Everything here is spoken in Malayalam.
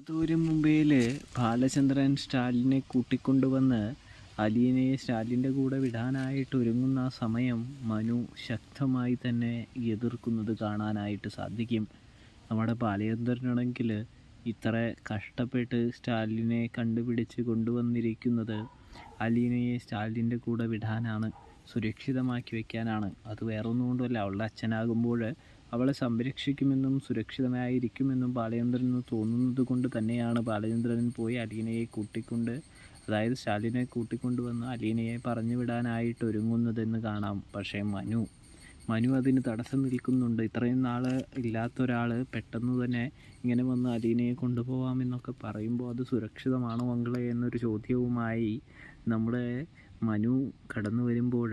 ദൂരം മുംബൈയിൽ ബാലചന്ദ്രൻ സ്റ്റാലിനെ കൂട്ടിക്കൊണ്ടുവന്ന് അലീനയെ സ്റ്റാലിൻ്റെ കൂടെ വിടാനായിട്ട് ഒരുങ്ങുന്ന ആ സമയം മനു ശക്തമായി തന്നെ എതിർക്കുന്നത് കാണാനായിട്ട് സാധിക്കും. നമ്മുടെ ബാലചന്ദ്രനാണെങ്കിൽ ഇത്ര കഷ്ടപ്പെട്ട് സ്റ്റാലിനെ കണ്ടുപിടിച്ച് കൊണ്ടുവന്നിരിക്കുന്നത് അലീനയെ സ്റ്റാലിൻ്റെ കൂടെ വിടാനാണ്, സുരക്ഷിതമാക്കി വെക്കാനാണ്. അത് വേറൊന്നും കൊണ്ടുമല്ല, അവളുടെ അച്ഛനാകുമ്പോൾ അവളെ സംരക്ഷിക്കുമെന്നും സുരക്ഷിതമായിരിക്കുമെന്നും ബാലചന്ദ്രന് തോന്നുന്നത് കൊണ്ട് തന്നെയാണ് ബാലചന്ദ്രൻ പോയി അലീനയെ കൂട്ടിക്കൊണ്ട്, അതായത് സ്റ്റാലിനെ കൂട്ടിക്കൊണ്ടുവന്ന് അലീനയെ പറഞ്ഞു വിടാനായിട്ട് ഒരുങ്ങുന്നതെന്ന് കാണാം. പക്ഷേ മനു അതിന് തടസ്സം നിൽക്കുന്നുണ്ട്. ഇത്രയും നാൾ ഇല്ലാത്ത ഒരാൾ പെട്ടെന്ന് തന്നെ ഇങ്ങനെ വന്ന് അലീനയെ കൊണ്ടുപോകാമെന്നൊക്കെ പറയുമ്പോൾ അത് സുരക്ഷിതമാണോ മംഗളെ എന്നൊരു ചോദ്യവുമായി നമ്മുടെ മനു കടന്നു വരുമ്പോൾ